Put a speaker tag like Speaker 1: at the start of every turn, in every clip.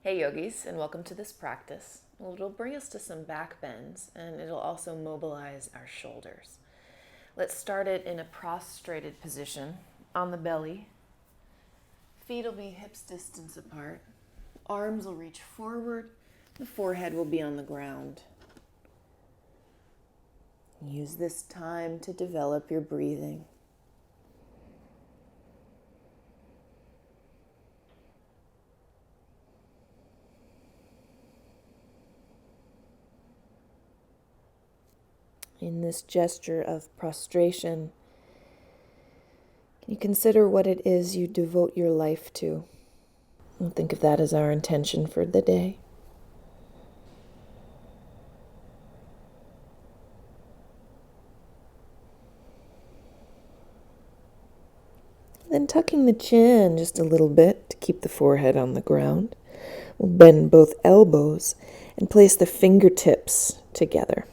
Speaker 1: Hey yogis, and welcome to this practice. It'll bring us to some back bends, and it'll also mobilize our shoulders. Let's start it in a prostrated position on the belly. Feet will be hips distance apart. Arms will reach forward. The forehead will be on the ground. Use this time to develop your breathing. In this gesture of prostration, can you consider what it is you devote your life to? And think of that as our intention for the day. Then tucking the chin just a little bit to keep the forehead on the ground. We'll bend both elbows and place the fingertips together.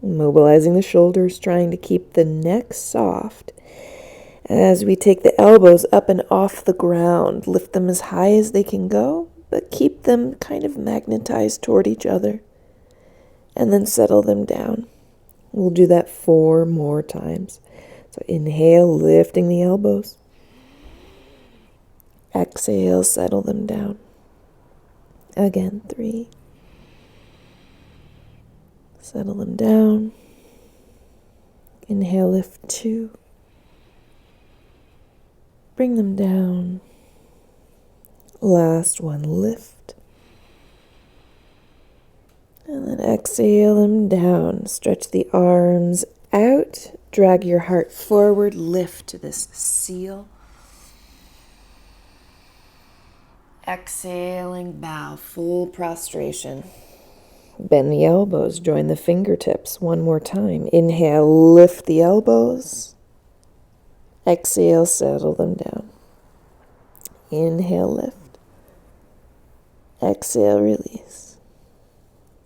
Speaker 1: Mobilizing the shoulders, trying to keep the neck soft. As we take the elbows up and off the ground, lift them as high as they can go, but keep them kind of magnetized toward each other. And then settle them down. We'll do that 4 more times. So inhale, lifting the elbows. Exhale, settle them down. Again, 3. Settle them down. Inhale, lift 2. Bring them down. Last one, lift. And then exhale them down. Stretch the arms out. Drag your heart forward. Lift to this seal. Exhaling, bow, full prostration. Bend the elbows, join the fingertips. 1 more time. Inhale, lift the elbows. Exhale, settle them down. Inhale, lift. Exhale, release.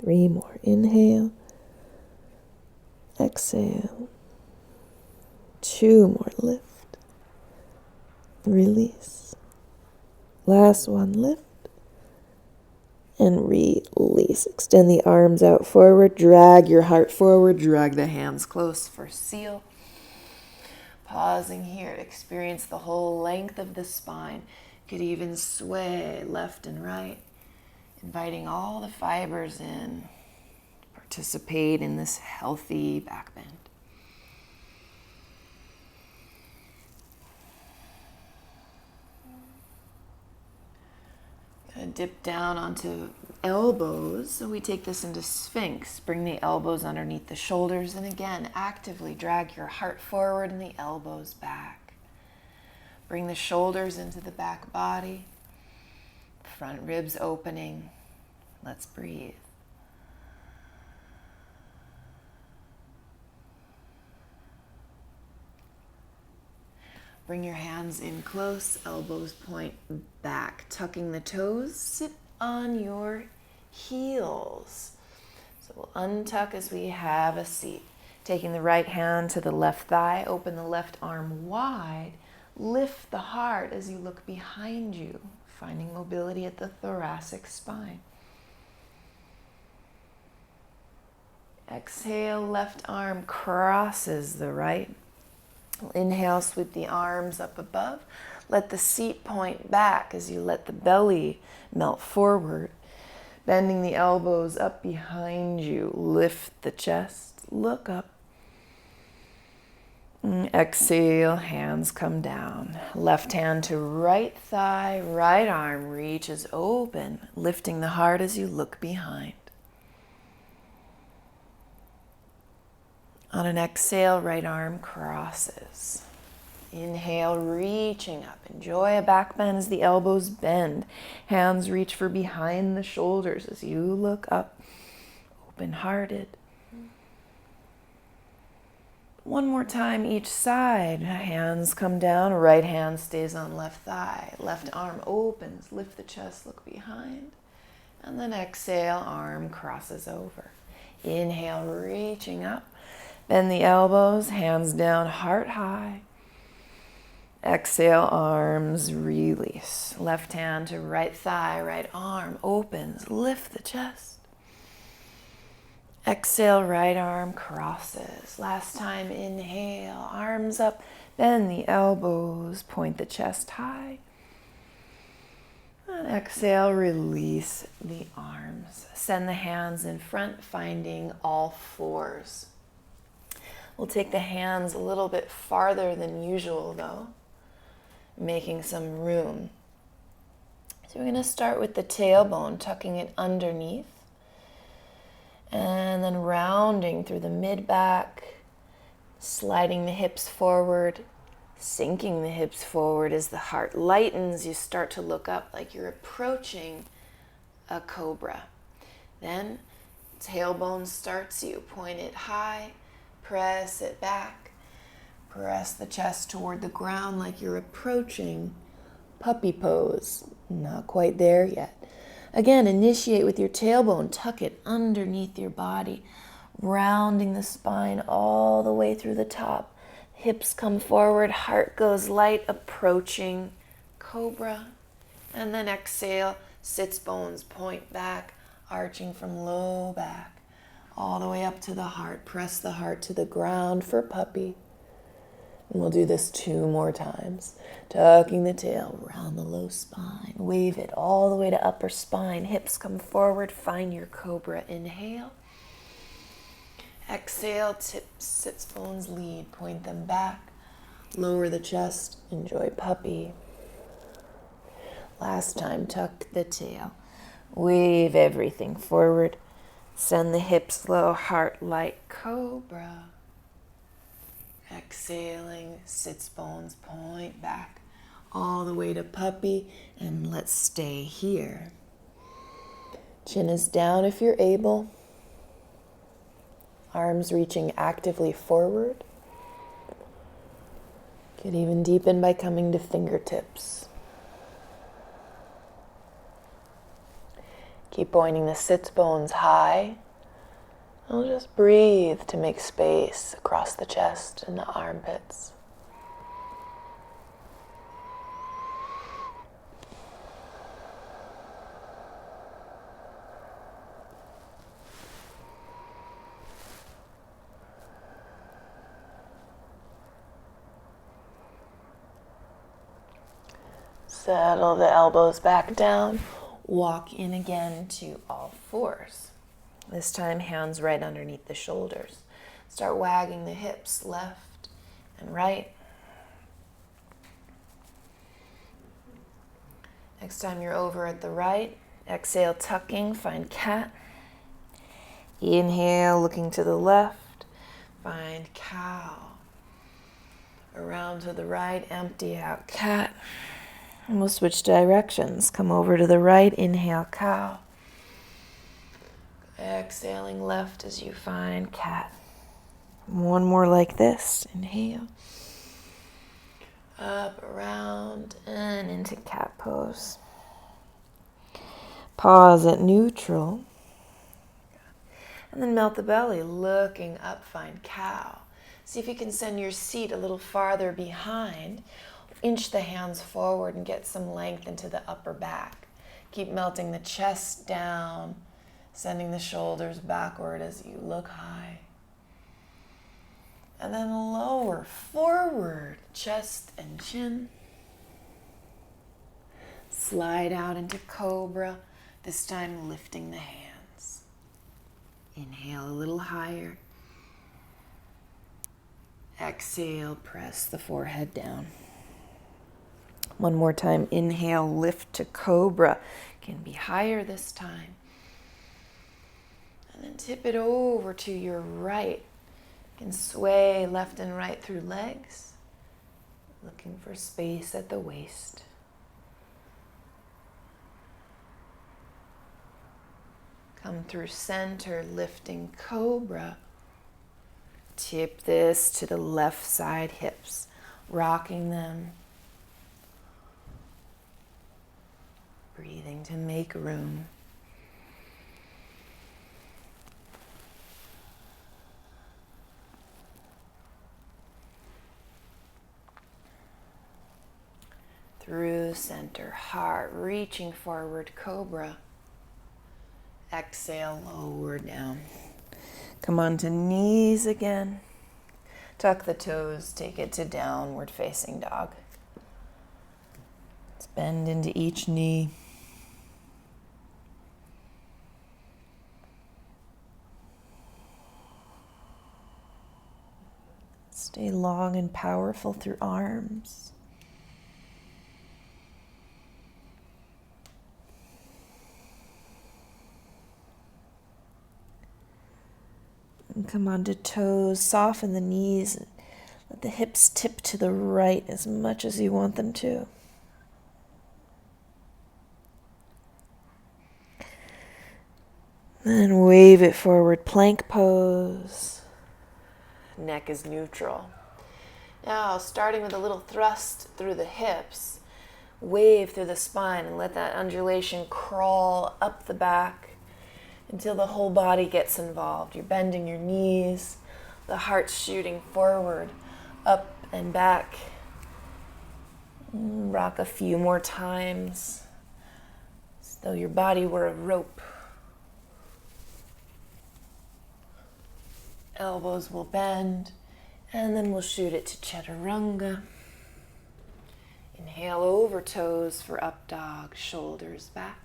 Speaker 1: 3 more. Inhale. Exhale. 2 more. Lift. Release. Last one. Lift. And release. Extend the arms out forward. Drag your heart forward. Drag the hands close for seal. Pausing here to experience the whole length of the spine. Could even sway left and right. Inviting all the fibers in. Participate in this healthy back bend. Dip down onto elbows. So we take this into Sphinx. Bring the elbows underneath the shoulders. And again, actively drag your heart forward and the elbows back. Bring the shoulders into the back body. Front ribs opening. Let's breathe. Bring your hands in close, elbows point back, tucking the toes, sit on your heels. So we'll untuck as we have a seat. Taking the right hand to the left thigh, open the left arm wide, lift the heart as you look behind you, finding mobility at the thoracic spine. Exhale, left arm crosses the right. Inhale, sweep the arms up above. Let the seat point back as you let the belly melt forward. Bending the elbows up behind you. Lift the chest. Look up. Exhale, hands come down. Left hand to right thigh. Right arm reaches open. Lifting the heart as you look behind. On an exhale, right arm crosses. Inhale, reaching up. Enjoy a back bend as the elbows bend. Hands reach for behind the shoulders as you look up, open-hearted. 1 more time each side. Hands come down. Right hand stays on left thigh. Left arm opens. Lift the chest, look behind. And then exhale, arm crosses over. Inhale, reaching up. Bend the elbows, hands down, heart high. Exhale, arms release. Left hand to right thigh, right arm opens. Lift the chest. Exhale, right arm crosses. Last time, inhale, arms up, bend the elbows, point the chest high. And exhale, release the arms. Send the hands in front, finding all fours. We'll take the hands a little bit farther than usual though, making some room. So we're going to start with the tailbone, tucking it underneath. And then rounding through the mid-back, sliding the hips forward, sinking the hips forward as the heart lightens. You start to look up like you're approaching a cobra. Then tailbone starts you. Point it high, press it back. Press the chest toward the ground like you're approaching puppy pose. Not quite there yet. Again, initiate with your tailbone. Tuck it underneath your body, rounding the spine all the way through the top. Hips come forward, heart goes light, approaching cobra. And then exhale, sits bones point back, arching from low back, all the way up to the heart. Press the heart to the ground for puppy. And we'll do this 2 more times. Tucking the tail around the low spine. Wave it all the way to upper spine. Hips come forward. Find your cobra. Inhale. Exhale. Tips, sits bones lead. Point them back. Lower the chest. Enjoy puppy. Last time, tuck the tail. Wave everything forward. Send the hips low. Heart light. Cobra. Exhaling, sits bones point back all the way to puppy, and let's stay here. Chin is down if you're able. Arms reaching actively forward. Could even deepen by coming to fingertips. Keep pointing the sits bones high. I'll just breathe to make space across the chest and the armpits. Settle the elbows back down. Walk in again to all fours. This time, hands right underneath the shoulders. Start wagging the hips left and right. Next time you're over at the right, exhale, tucking, find cat. Inhale, looking to the left, find cow. Around to the right, empty out cat. And we'll switch directions. Come over to the right, inhale, cow. Exhaling left as you find cat. One more like this. Inhale. Up, around, and into cat pose. Pause at neutral. And then melt the belly, looking up, find cow. See if you can send your seat a little farther behind. Inch the hands forward and get some length into the upper back. Keep melting the chest down. Sending the shoulders backward as you look high. And then lower, forward, chest and chin. Slide out into cobra, this time lifting the hands. Inhale a little higher. Exhale, press the forehead down. One more time, inhale, lift to cobra. Can be higher this time. And then tip it over to your right. You can sway left and right through legs, looking for space at the waist. Come through center, lifting cobra. Tip this to the left side hips, rocking them. Breathing to make room. center, heart reaching forward, cobra. Exhale, lower down. Come onto knees again. Tuck the toes, take it to downward facing dog. Let's bend into each knee. Stay long and powerful through arms. And come onto toes, soften the knees, and let the hips tip to the right as much as you want them to. Then wave it forward, plank pose. Neck is neutral. Now, starting with a little thrust through the hips, wave through the spine and let that undulation crawl up the back until the whole body gets involved. You're bending your knees, the heart's shooting forward, up and back. Rock a few more times as though your body were a rope. Elbows will bend, and then we'll shoot it to Chaturanga. Inhale over toes for up dog, shoulders back.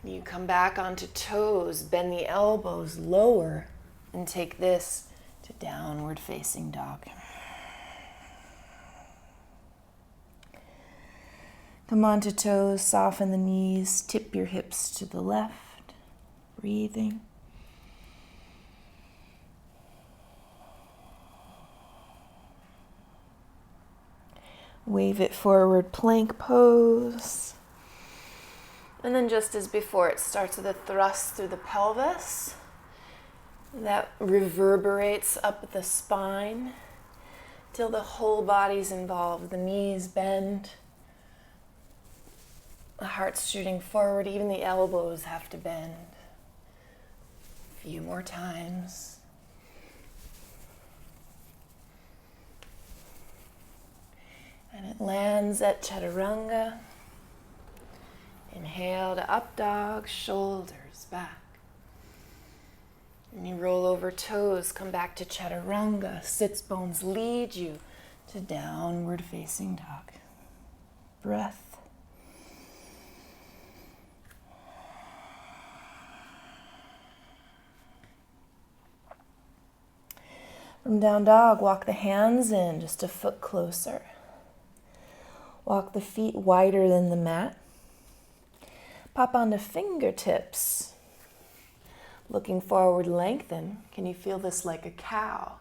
Speaker 1: And you come back onto toes, bend the elbows lower, and take this to downward facing dog. Come onto toes, soften the knees, tip your hips to the left, breathing. Wave it forward, plank pose. And then just as before, it starts with a thrust through the pelvis. That reverberates up the spine till the whole body's involved. The knees bend. The heart's shooting forward. Even the elbows have to bend. A few more times. And it lands at Chaturanga. Inhale to up dog, shoulders back. And you roll over toes, come back to Chaturanga. Sits bones lead you to downward facing dog. Breath. From down dog, walk the hands in just a foot closer. Walk the feet wider than the mat. Pop onto fingertips. Looking forward, lengthen. Can you feel this like a cow?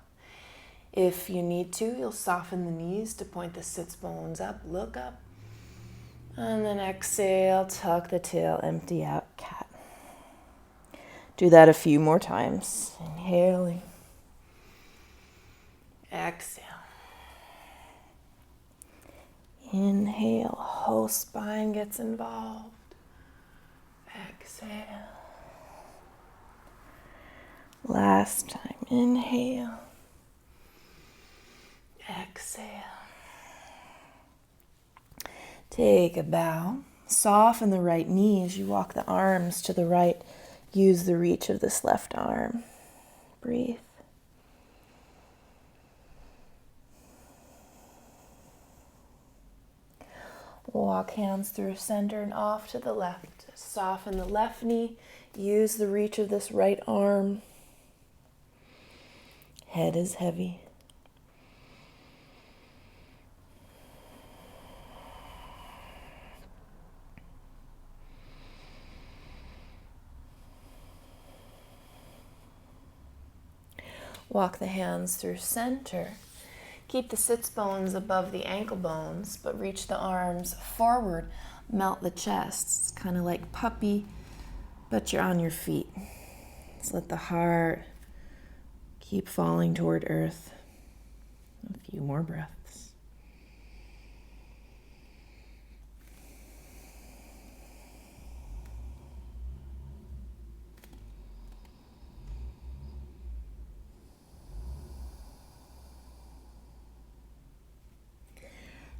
Speaker 1: If you need to, you'll soften the knees to point the sits bones up. Look up. And then exhale, tuck the tail, empty out, cat. Do that a few more times. Inhaling. Exhale. Inhale, whole spine gets involved. Exhale. Last time, inhale. Exhale. Take a bow. Soften the right knee as you walk the arms to the right. Use the reach of this left arm. Breathe. Walk hands through center and off to the left. Soften the left knee. Use the reach of this right arm. Head is heavy. Walk the hands through center. Keep the sits bones above the ankle bones, but reach the arms forward. Melt the chest. It's kind of like puppy, but you're on your feet. Just let the heart keep falling toward earth. A few more breaths.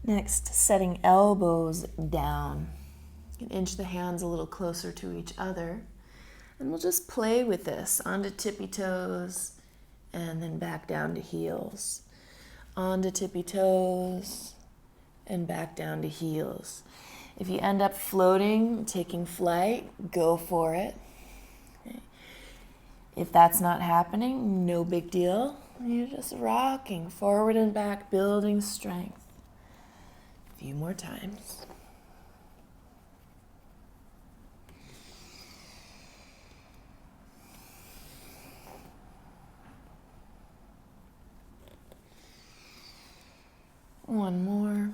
Speaker 1: Next, setting elbows down. You can inch the hands a little closer to each other. And we'll just play with this onto tippy toes and then back down to heels. Onto tippy toes and back down to heels. If you end up floating, taking flight, go for it. Okay. If that's not happening, no big deal. You're just rocking forward and back, building strength. A few more times. One more.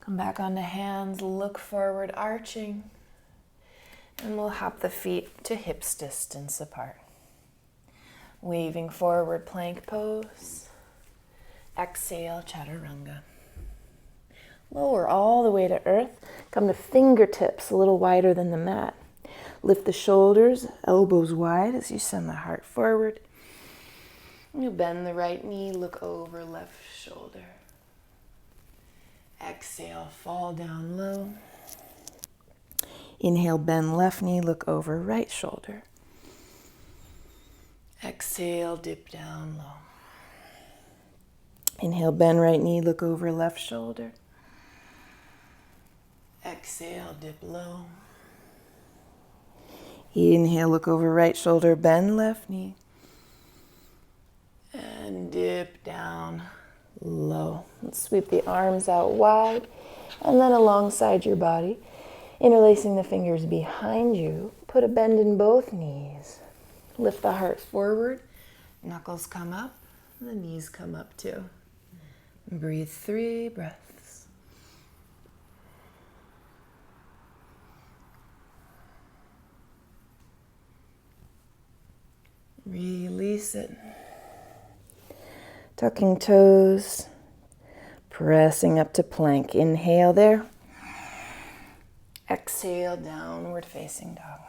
Speaker 1: Come back onto hands, look forward, arching. And we'll hop the feet to hips distance apart. Waving forward, plank pose. Exhale, Chaturanga. Lower all the way to earth. Come to fingertips a little wider than the mat. Lift the shoulders, elbows wide as you send the heart forward. You bend the right knee, look over left shoulder. Exhale, fall down low. Inhale, bend left knee, look over right shoulder. Exhale, dip down low. Inhale, bend right knee, look over left shoulder. Exhale, dip low. Inhale, look over right shoulder, bend left knee. And dip down low. Let's sweep the arms out wide and then alongside your body. Interlacing the fingers behind you, put a bend in both knees. Lift the heart forward, knuckles come up, the knees come up too. Breathe 3 breaths. Release it. Tucking toes, pressing up to plank. Inhale there. Exhale, downward facing dog.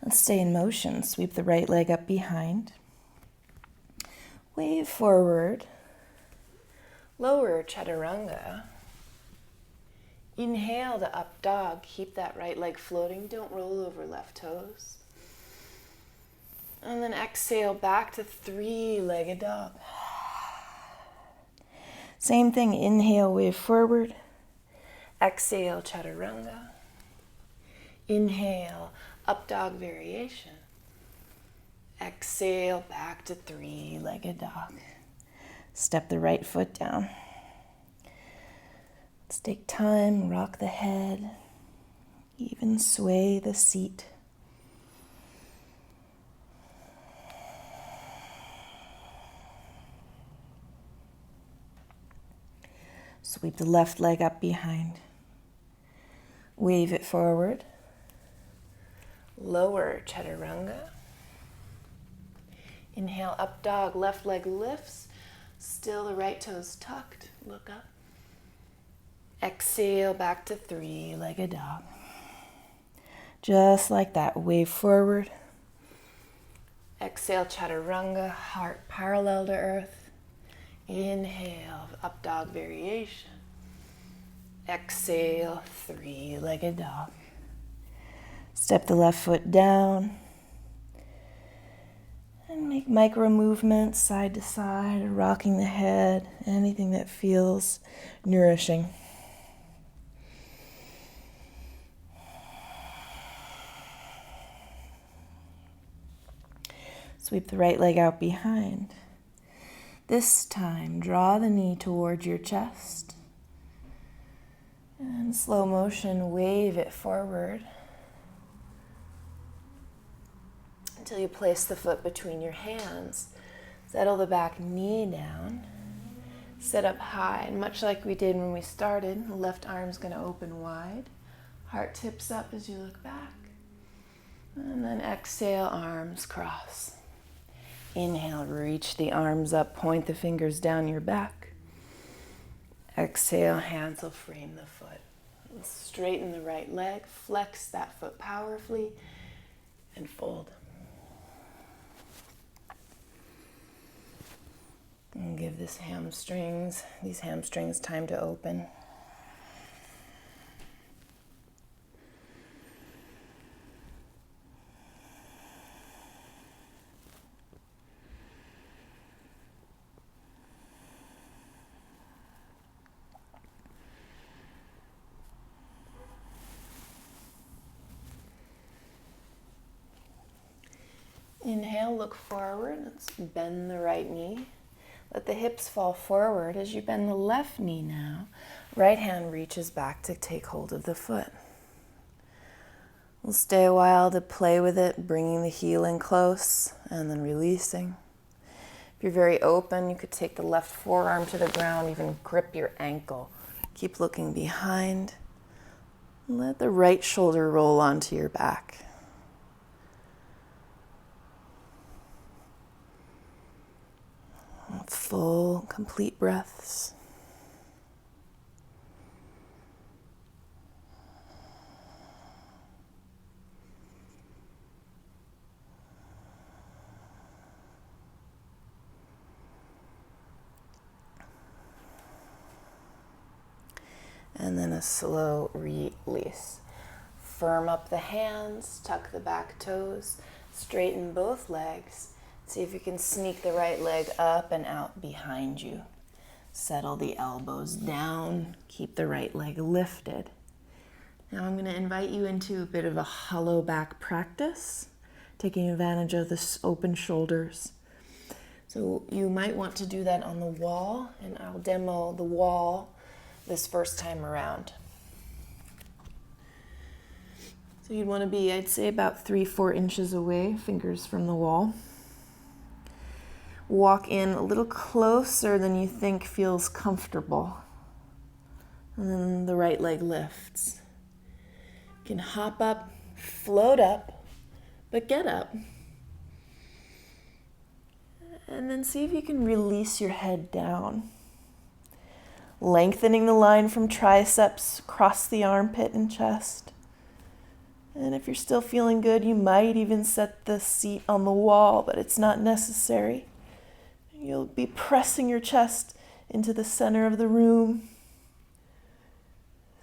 Speaker 1: Let's stay in motion. Sweep the right leg up behind. Wave forward. Lower Chaturanga. Inhale to up dog. Keep that right leg floating. Don't roll over left toes. And then exhale back to 3-legged dog. Same thing. Inhale, wave forward. Exhale, Chaturanga. Inhale, up dog variation. Exhale, back to 3-legged dog. Step the right foot down. Let's take time, rock the head, even sway the seat. Sweep the left leg up behind. Wave it forward. Lower Chaturanga. Inhale, up dog, left leg lifts. Still the right toes tucked. Look up. Exhale, back to 3-legged dog. Just like that. Wave forward. Exhale, Chaturanga, heart parallel to earth. Inhale, up dog variation. Exhale, 3-legged dog. Step the left foot down. And make micro movements side to side, rocking the head, anything that feels nourishing. Sweep the right leg out behind. This time, draw the knee towards your chest. And slow motion, wave it forward until you place the foot between your hands. Settle the back knee down. Sit up high, and much like we did when we started, the left arm's going to open wide. Heart tips up as you look back. And then exhale, arms cross. Inhale, reach the arms up, point the fingers down your back. Exhale, hands will frame the foot. Straighten the right leg, flex that foot powerfully, and fold. Give these hamstrings time to open. Inhale, look forward. Let's bend the right knee. Let the hips fall forward as you bend the left knee now. Right hand reaches back to take hold of the foot. We'll stay a while to play with it, bringing the heel in close and then releasing. If you're very open, you could take the left forearm to the ground, even grip your ankle. Keep looking behind. Let the right shoulder roll onto your back. Full, complete breaths. And then a slow release. Firm up the hands, tuck the back toes, straighten both legs. See if you can sneak the right leg up and out behind you. Settle the elbows down, keep the right leg lifted. Now I'm going to invite you into a bit of a hollow back practice, taking advantage of the open shoulders. So you might want to do that on the wall, and I'll demo the wall this first time around. So you'd want to be, I'd say, about 3-4 inches away, fingers from the wall. Walk in a little closer than you think feels comfortable. And then the right leg lifts. You can hop up, float up, but get up. And then see if you can release your head down. Lengthening the line from triceps across the armpit and chest. And if you're still feeling good, you might even set the seat on the wall, but it's not necessary. You'll be pressing your chest into the center of the room.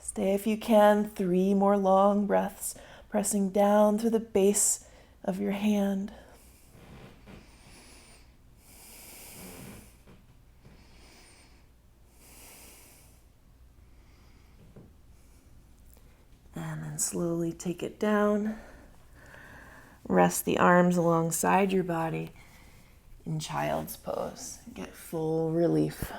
Speaker 1: Stay if you can, 3 more long breaths, pressing down through the base of your hand. And then slowly take it down. Rest the arms alongside your body in child's pose. Get full relief.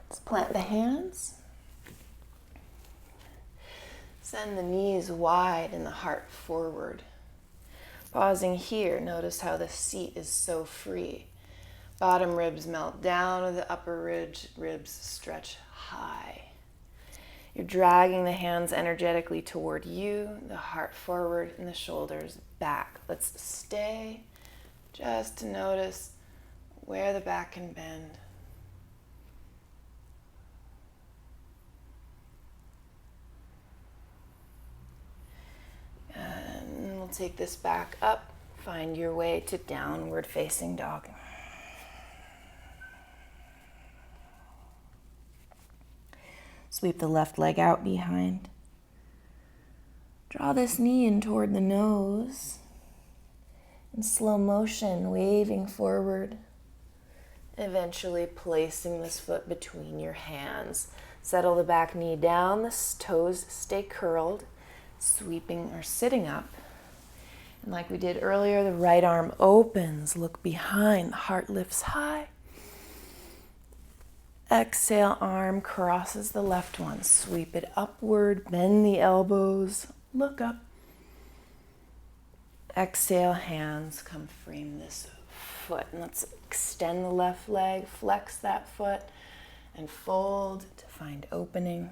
Speaker 1: Let's plant the hands. Send the knees wide and the heart forward. Pausing here, notice how the seat is so free. Bottom ribs melt down and the upper ribs stretch high. You're dragging the hands energetically toward you, the heart forward and the shoulders back. Let's stay just to notice where the back can bend. And we'll take this back up. Find your way to downward facing dog. Sweep the left leg out behind. Draw this knee in toward the nose. In slow motion, waving forward. Eventually placing this foot between your hands. Settle the back knee down, the toes stay curled. Sweeping or sitting up. And like we did earlier, the right arm opens, look behind, the heart lifts high. Exhale, arm crosses the left one. Sweep it upward, bend the elbows, look up. Exhale, hands come frame this foot. And let's extend the left leg, flex that foot, and fold to find opening.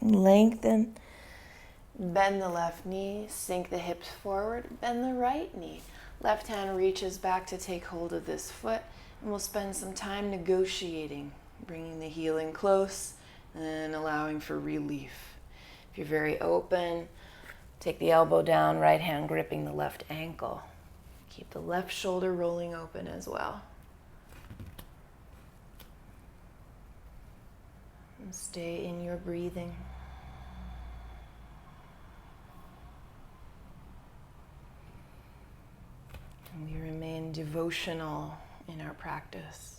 Speaker 1: Lengthen. Bend the left knee, sink the hips forward, bend the right knee. Left hand reaches back to take hold of this foot, and we'll spend some time negotiating, bringing the heel in close and allowing for relief. If you're very open, take the elbow down, right hand gripping the left ankle. Keep the left shoulder rolling open as well. And stay in your breathing. And we remain devotional in our practice.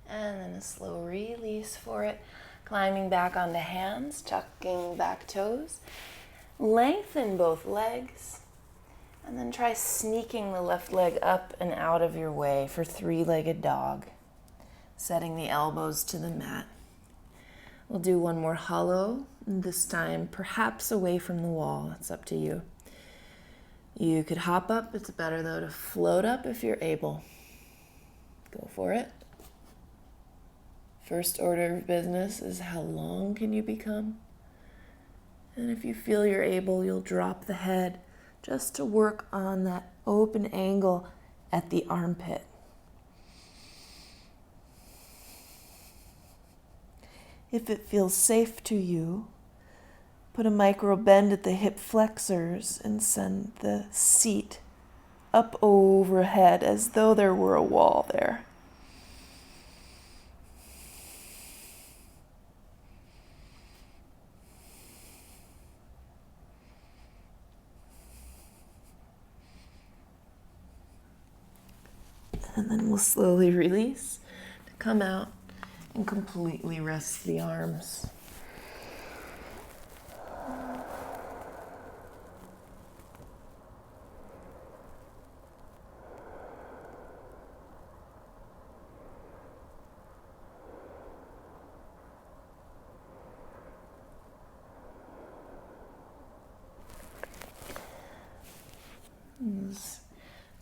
Speaker 1: And then a slow release for it. Climbing back onto hands, tucking back toes. Lengthen both legs. And then try sneaking the left leg up and out of your way for three-legged dog. Setting the elbows to the mat. We'll do one more hollow, this time perhaps away from the wall. It's up to you. You could hop up. It's better though to float up if you're able. Go for it. First order of business is how long can you become? And if you feel you're able, you'll drop the head just to work on that open angle at the armpit. If it feels safe to you, put a micro bend at the hip flexors and send the seat up overhead as though there were a wall there. And then we'll slowly release to come out and completely rest the arms.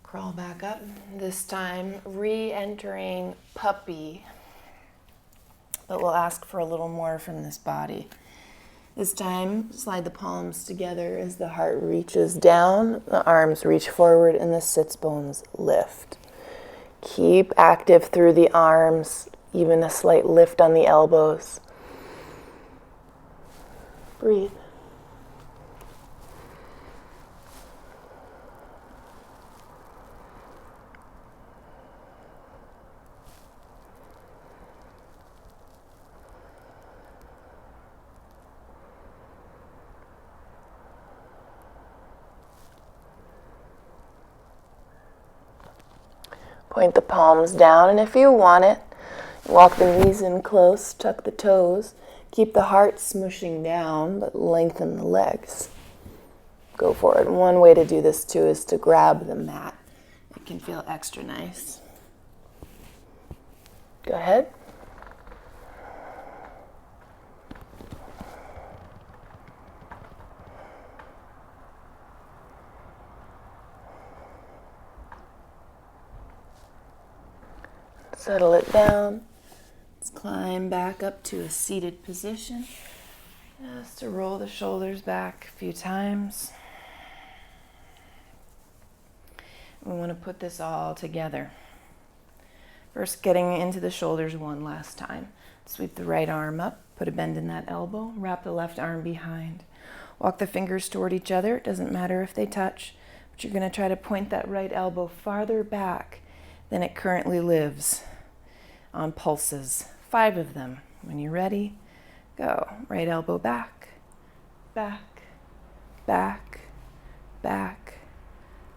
Speaker 1: Crawl back up, this time re-entering puppy, but we'll ask for a little more from this body. This time, slide the palms together as the heart reaches down, the arms reach forward, and the sits bones lift. Keep active through the arms, even a slight lift on the elbows. Breathe. Point the palms down, and if you want it, walk the knees in close, tuck the toes, keep the heart smushing down, but lengthen the legs. Go for it. One way to do this too is to grab the mat. It can feel extra nice. Go ahead. Settle it down. Let's climb back up to a seated position. Just to roll the shoulders back a few times. We want to put this all together. First, getting into the shoulders one last time. Sweep the right arm up, put a bend in that elbow, wrap the left arm behind. Walk the fingers toward each other. It doesn't matter if they touch, but you're going to try to point that right elbow farther back than it currently lives on pulses. 5 of them. When you're ready, go. Right elbow back, back, back, back,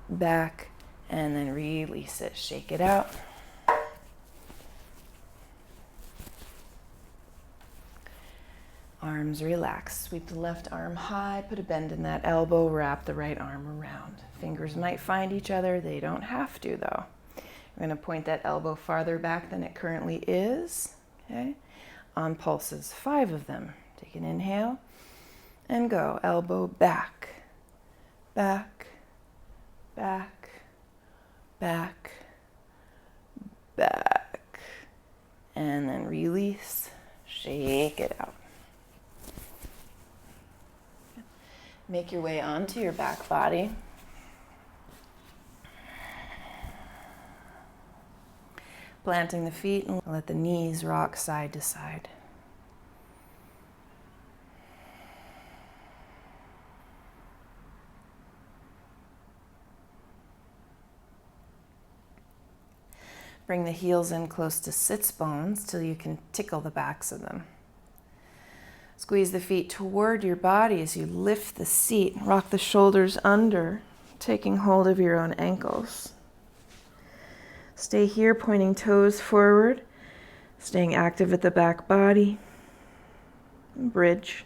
Speaker 1: back, and then release it. Shake it out. Arms relax. Sweep the left arm high, put a bend in that elbow, wrap the right arm around. Fingers might find each other. They don't have to though. I'm going to point that elbow farther back than it currently is. Okay. On pulses, 5 of them. Take an inhale and go. Elbow back, back, back, back, back. And then release, shake it out. Make your way onto your back body. Planting the feet and let the knees rock side to side. Bring the heels in close to sits bones till you can tickle the backs of them. Squeeze the feet toward your body as you lift the seat. Rock the shoulders under, taking hold of your own ankles. Stay here, pointing toes forward, staying active at the back body. Bridge.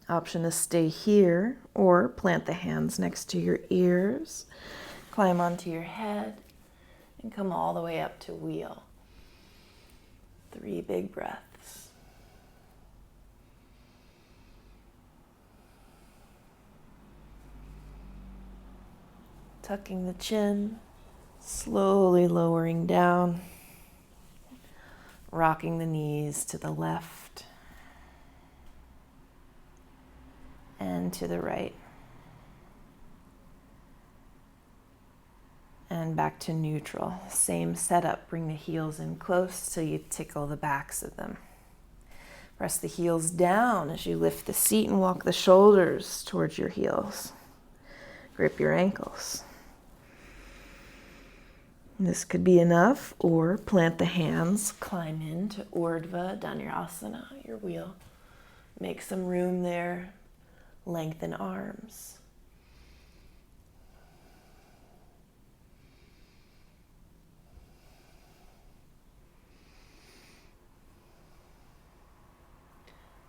Speaker 1: Option to stay here or plant the hands next to your ears. Climb onto your head and come all the way up to wheel. 3 big breaths. Tucking the chin, slowly lowering down, rocking the knees to the left and to the right. And back to neutral. Same setup. Bring the heels in close till you tickle the backs of them. Press the heels down as you lift the seat and walk the shoulders towards your heels. Grip your ankles. This could be enough, or plant the hands, climb into Urdhva Dhanurasana, your wheel. Make some room there. Lengthen arms.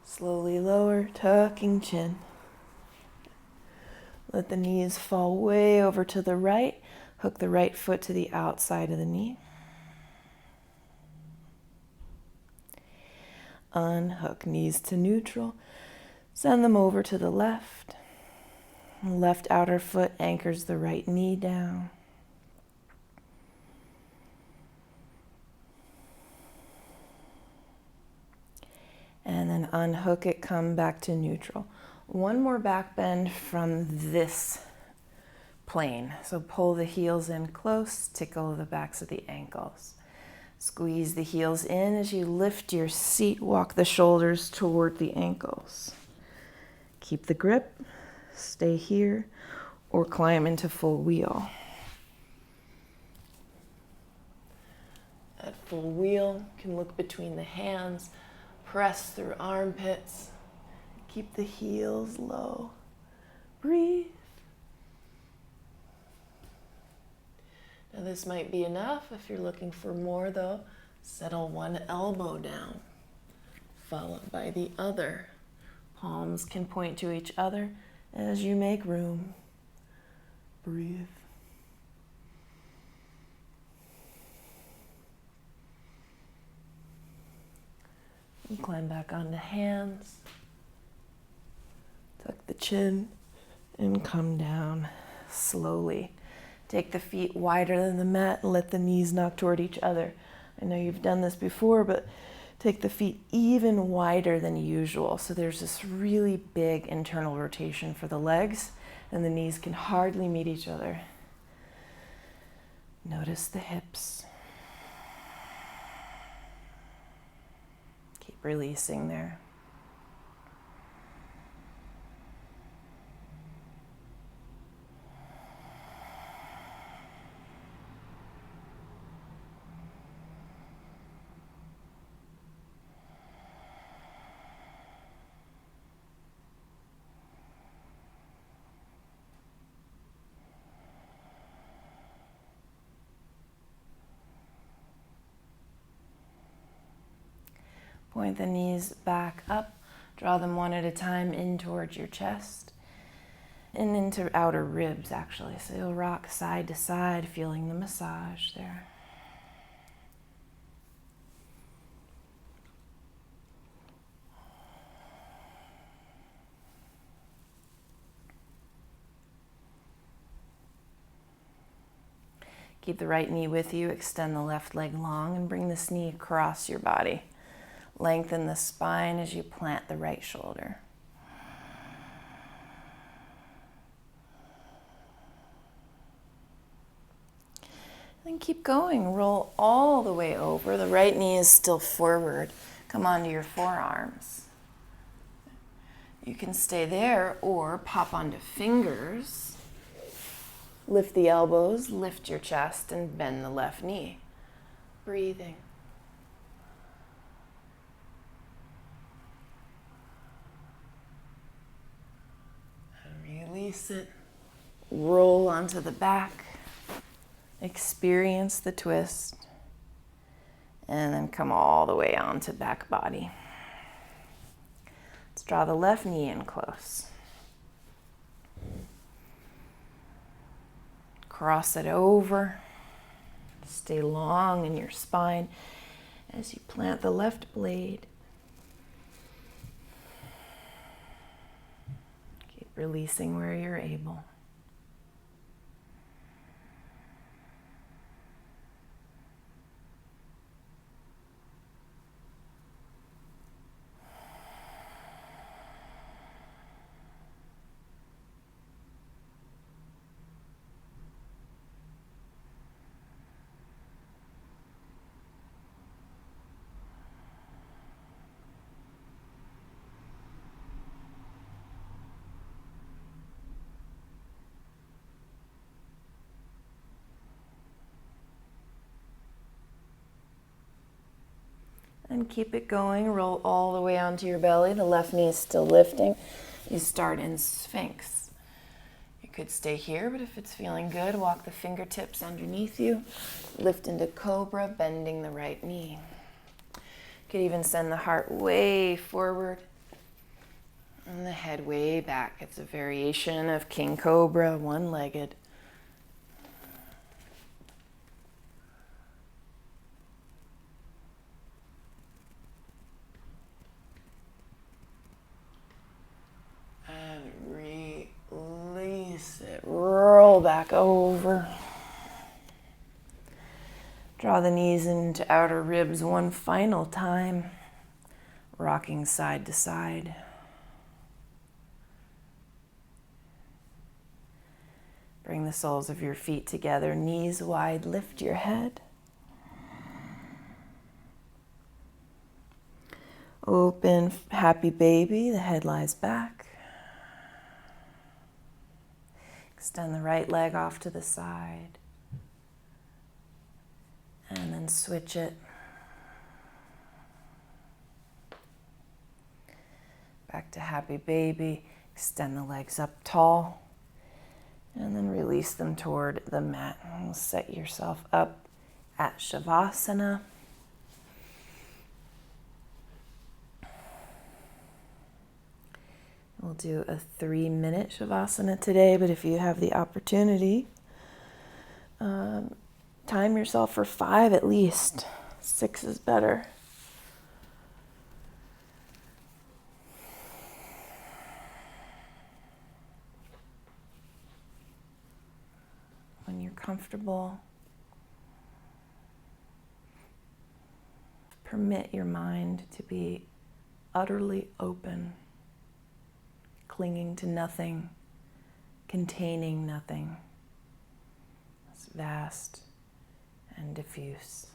Speaker 1: Slowly lower, tucking chin. Let the knees fall way over to the right. Hook the right foot to the outside of the knee. Unhook, knees to neutral. Send them over to the left. Left outer foot anchors the right knee down. And then unhook it, come back to neutral. One more back bend from this plane. So pull the heels in close, tickle the backs of the ankles. Squeeze the heels in as you lift your seat, walk the shoulders toward the ankles. Keep the grip, stay here, or climb into full wheel. At full wheel, you can look between the hands, press through armpits, keep the heels low. Breathe. Now this might be enough. If you're looking for more though, settle one elbow down, followed by the other. Palms can point to each other as you make room. Breathe. And climb back onto hands. Tuck the chin and come down slowly. Take the feet wider than the mat and let the knees knock toward each other. I know you've done this before, but take the feet even wider than usual. So there's this really big internal rotation for the legs, and the knees can hardly meet each other. Notice the hips. Keep releasing there. Point the knees back up. Draw them one at a time in towards your chest. and into outer ribs, actually. So you'll rock side to side, feeling the massage there. Keep the right knee with you, extend the left leg long, and bring this knee across your body. Lengthen the spine as you plant the right shoulder. Then keep going. Roll all the way over. The right knee is still forward. Come onto your forearms. You can stay there or pop onto fingers. Lift the elbows, lift your chest, and bend the left knee. Breathing. And release it. Roll onto the back. Experience the twist. And then come all the way onto back body. Let's draw the left knee in close. Cross it over. Stay long in your spine as you plant the left blade. Keep releasing where you're able. And keep it going. Roll all the way onto your belly. The left knee is still lifting. You start in Sphinx. You could stay here, but if it's feeling good, walk the fingertips underneath you. Lift into Cobra, bending the right knee. You could even send the heart way forward and the head way back. It's a variation of King Cobra, one-legged. Release it. Roll back over. Draw the knees into outer ribs one final time. Rocking side to side. Bring the soles of your feet together, knees wide. Lift your head. Open, happy baby. The head lies back. Extend the right leg off to the side. And then switch it. Back to happy baby. Extend the legs up tall. And then release them toward the mat. And set yourself up at Shavasana. We'll do a 3-minute Shavasana today, but if you have the opportunity, time yourself for 5 at least. 6 is better. When you're comfortable, permit your mind to be utterly open. Clinging to nothing, containing nothing. It's vast and diffuse.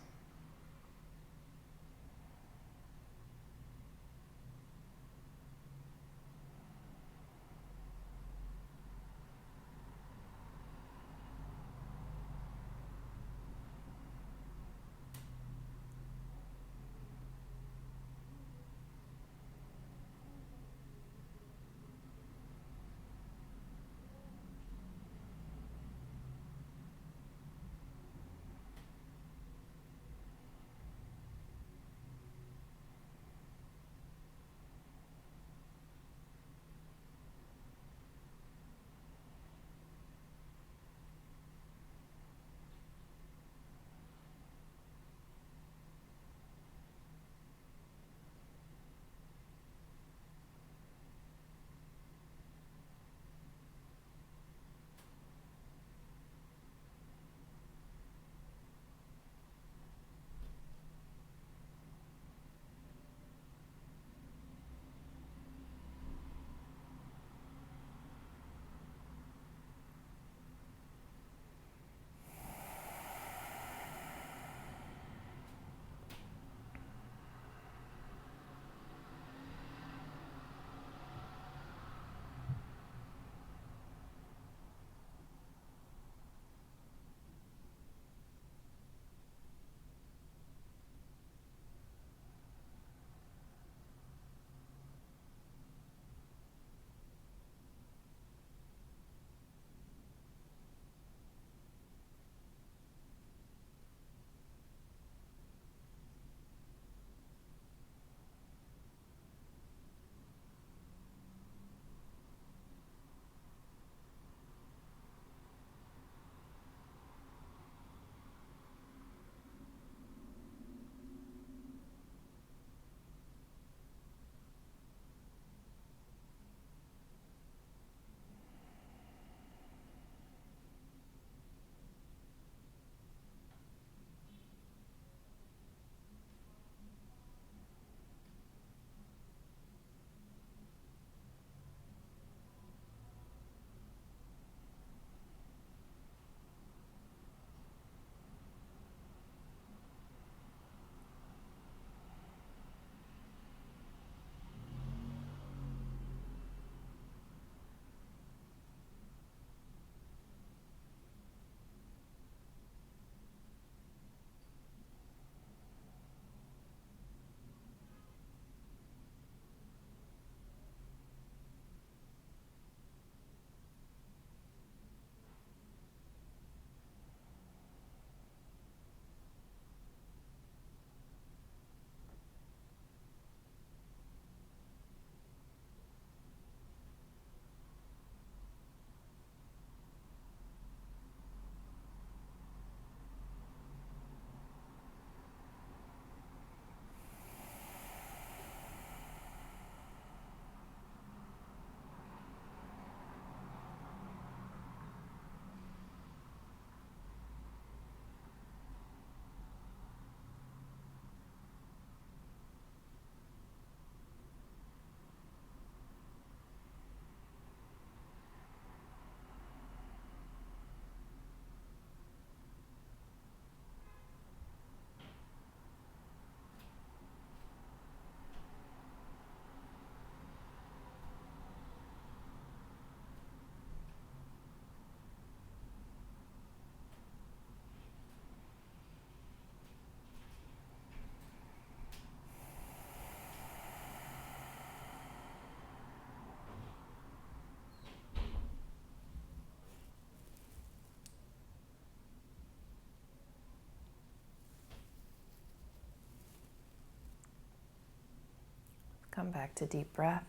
Speaker 1: Come back to deep breath.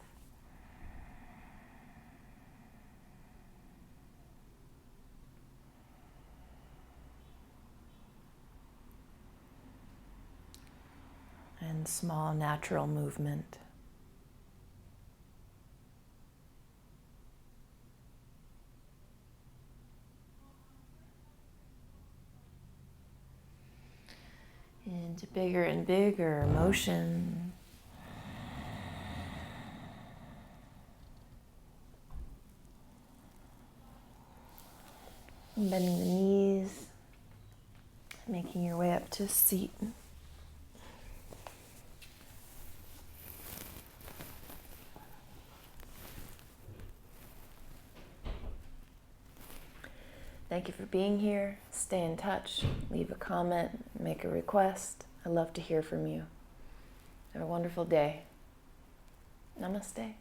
Speaker 1: And small natural movement. Into bigger and bigger motion. Bending the knees, making your way up to a seat. Thank you for being here. Stay in touch. Leave a comment. Make a request. I love to hear from you. Have a wonderful day. Namaste.